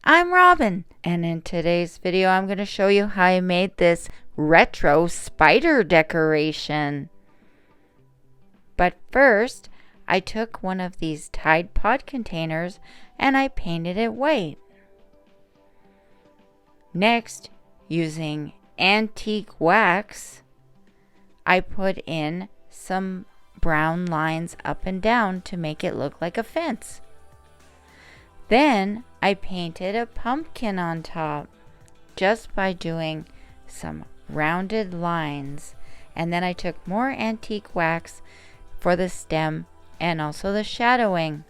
I'm Robin, and in today's video I'm going to show you how I made this retro spider decoration. But first, I took one of these Tide Pod containers and I painted it white. Next, using antique wax, I put in some brown lines up and down to make it look like a fence. Then I painted a pumpkin on top just by doing some rounded lines, and then I took more antique wax for the stem and also the shadowing.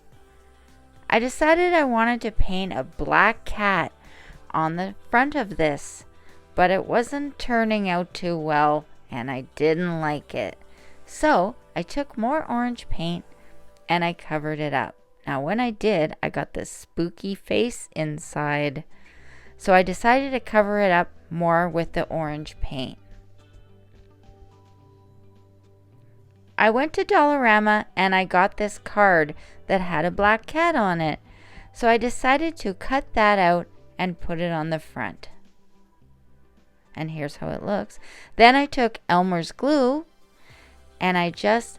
I decided I wanted to paint a black cat on the front of this, but it wasn't turning out too well and I didn't like it. So I took more orange paint and I covered it up. Now when I did, I got this spooky face inside. So I decided to cover it up more with the orange paint. I went to Dollarama and I got this card that had a black cat on it. So I decided to cut that out and put it on the front. And here's how it looks. Then I took Elmer's glue and I just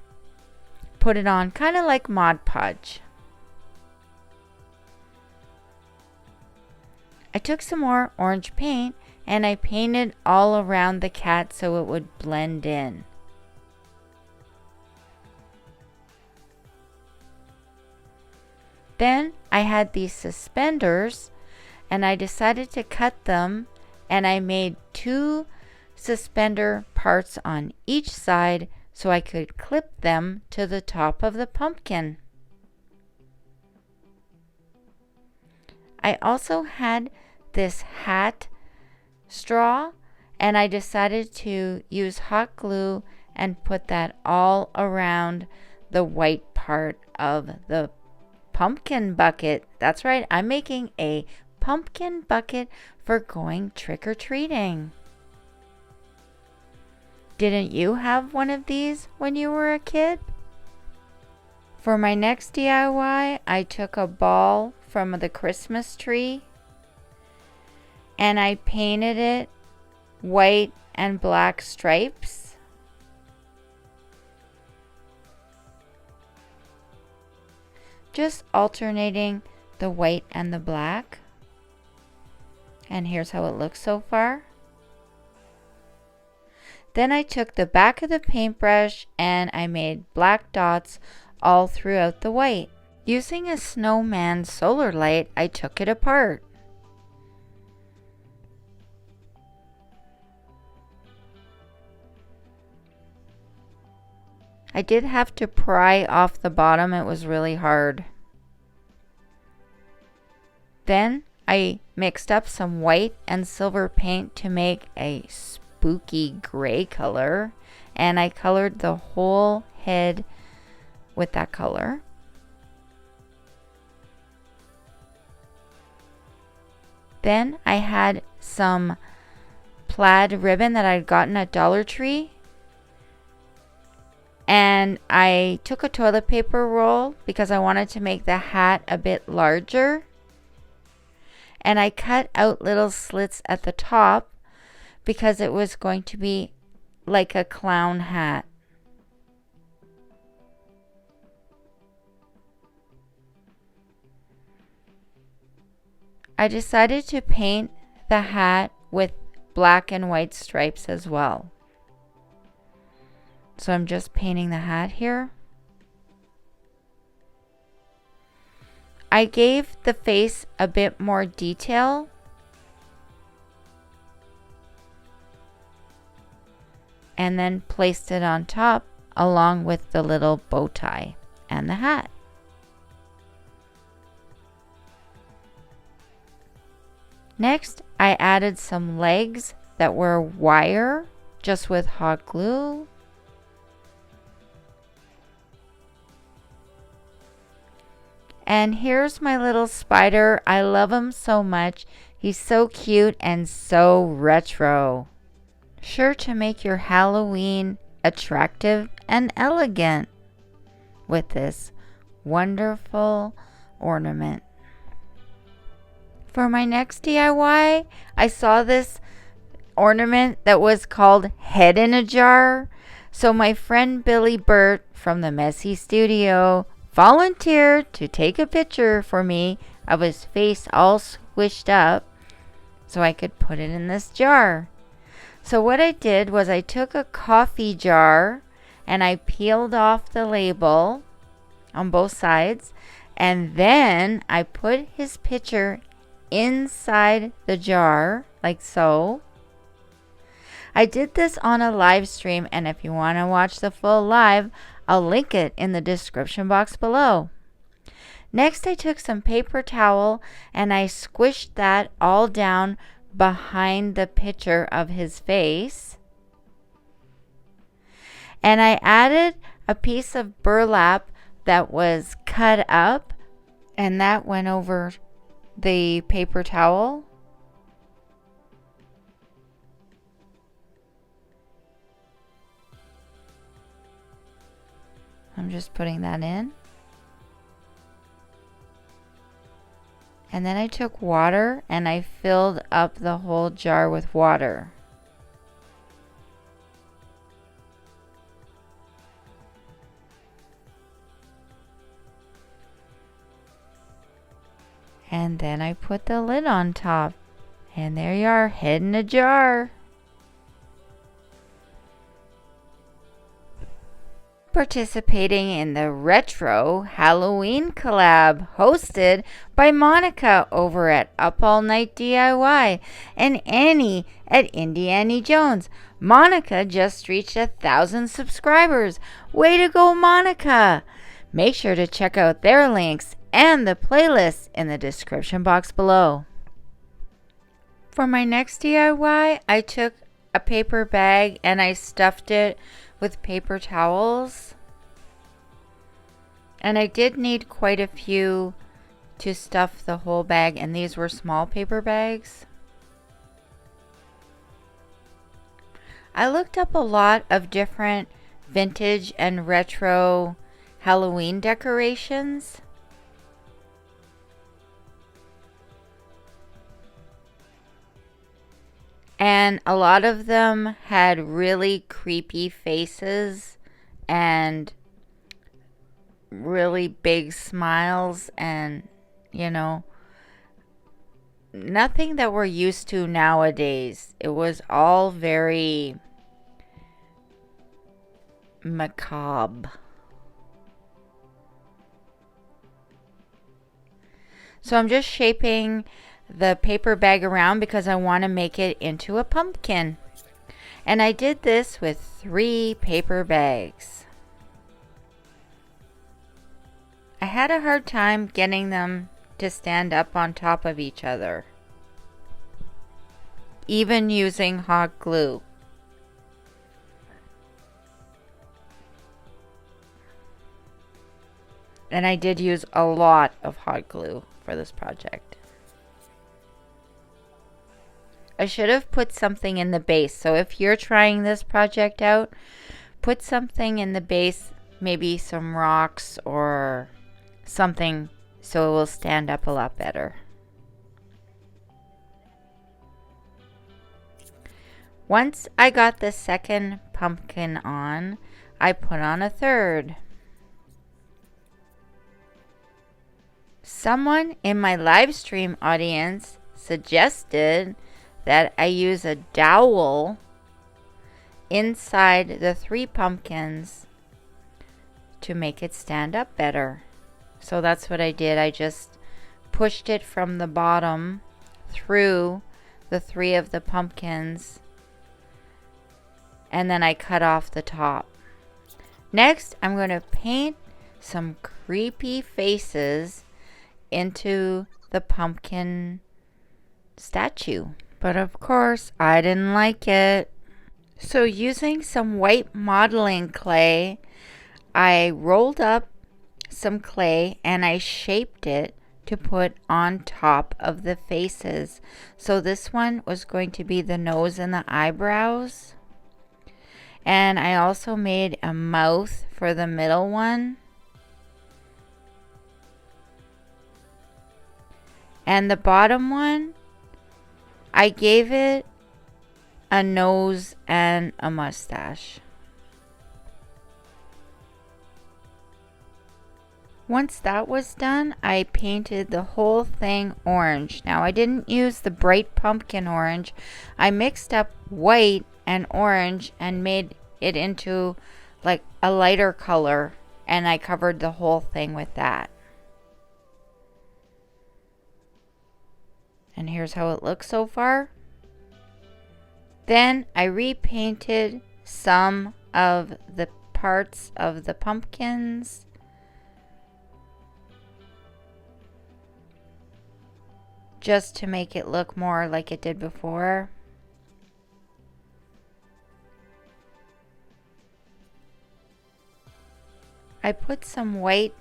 put it on kind of like Mod Podge. I took some more orange paint and I painted all around the cat so it would blend in. Then I had these suspenders and I decided to cut them, and I made 2 suspender parts on each side so I could clip them to the top of the pumpkin. I also had this hat straw and I decided to use hot glue and put that all around the white part of the pumpkin bucket. That's right, I'm making a pumpkin bucket for going trick-or-treating. Didn't you have one of these when you were a kid? For my next DIY, I took a ball from the Christmas tree and I painted it white and black stripes. Just alternating the white and the black. And here's how it looks so far. Then I took the back of the paintbrush and I made black dots all throughout the white. Using a snowman solar light, I took it apart. I did have to pry off the bottom, it was really hard. Then I mixed up some white and silver paint to make a spooky gray color, and I colored the whole head with that color. Then I had some plaid ribbon that I'd gotten at Dollar Tree, and I took a toilet paper roll because I wanted to make the hat a bit larger, and I cut out little slits at the top because it was going to be like a clown hat. I decided to paint the hat with black and white stripes as well. So I'm just painting the hat here. I gave the face a bit more detail. And then placed it on top along with the little bow tie and the hat. Next, I added some legs that were wire just with hot glue. And here's my little spider. I love him so much. He's so cute and so retro. Sure to make your Halloween attractive and elegant with this wonderful ornament. For my next DIY, I saw this ornament that was called Head in a Jar. So my friend Billy Burt from the Messy Studio volunteered to take a picture for me of his face all squished up so I could put it in this jar. So what I did was I took a coffee jar and I peeled off the label on both sides, and then I put his picture inside the jar like so. I did this on a live stream, and if you want to watch the full live, I'll link it in the description box below. Next, I took some paper towel and I squished that all down behind the picture of his face. And I added a piece of burlap that was cut up, and that went over the paper towel. I'm just putting that in. And then I took water and I filled up the whole jar with water. And then I put the lid on top. And there you are, head in a jar. Participating in the retro Halloween collab hosted by Monica over at Up All Night DIY and Annie at Indie Annie Jones. Monica just reached 1,000 subscribers. Way to go, Monica! Make sure to check out their links and the playlist in the description box below. For my next DIY, I took a paper bag and I stuffed it with paper towels. And I did need quite a few to stuff the whole bag, and these were small paper bags. I looked up a lot of different vintage and retro Halloween decorations. And a lot of them had really creepy faces and really big smiles, and, you know, nothing that we're used to nowadays. It was all very macabre. So I'm just shaping the paper bag around because I want to make it into a pumpkin. And I did this with 3 paper bags. I had a hard time getting them to stand up on top of each other, even using hot glue. And I did use a lot of hot glue for this project. I should have put something in the base. So if you're trying this project out, put something in the base, maybe some rocks or something, so it will stand up a lot better. Once I got the second pumpkin on, I put on a third. Someone in my live stream audience suggested that I use a dowel inside the 3 pumpkins to make it stand up better. So that's what I did. I just pushed it from the bottom through the 3 of the pumpkins, and then I cut off the top. Next, I'm going to paint some creepy faces into the pumpkin statue. But of course, I didn't like it. So using some white modeling clay, I rolled up some clay and I shaped it to put on top of the faces. So this one was going to be the nose and the eyebrows. And I also made a mouth for the middle one. And the bottom one, I gave it a nose and a mustache. Once that was done, I painted the whole thing orange. Now I didn't use the bright pumpkin orange. I mixed up white and orange and made it into like a lighter color, and I covered the whole thing with that. And here's how it looks so far. Then I repainted some of the parts of the pumpkins. Just to make it look more like it did before. I put some white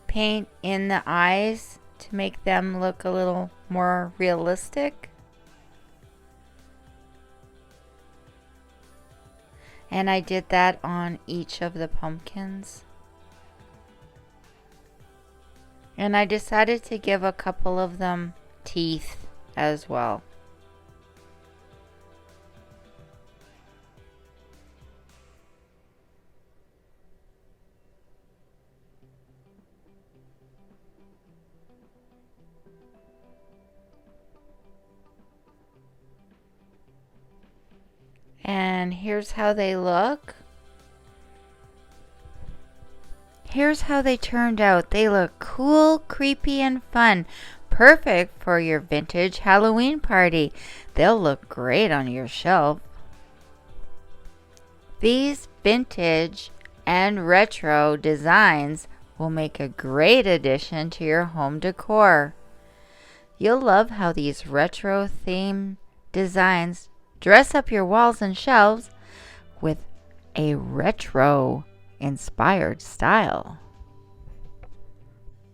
paint in the eyes to make them look a little more realistic. And I did that on each of the pumpkins. And I decided to give a couple of them teeth as well. And here's how they look. Here's how they turned out. They look cool, creepy, and fun. Perfect for your vintage Halloween party. They'll look great on your shelf. These vintage and retro designs will make a great addition to your home decor. You'll love how these retro theme designs dress up your walls and shelves with a retro inspired style.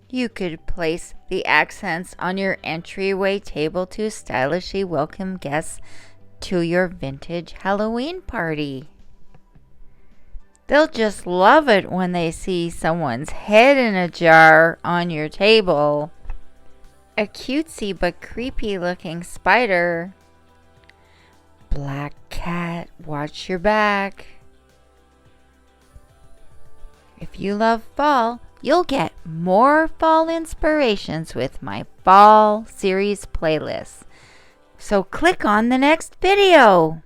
You could place the accents on your entryway table to stylishly welcome guests to your vintage Halloween party. They'll just love it when they see someone's head in a jar on your table. A cutesy but creepy looking spider. Black cat, watch your back. If you love fall, you'll get more fall inspirations with my fall series playlist. So click on the next video.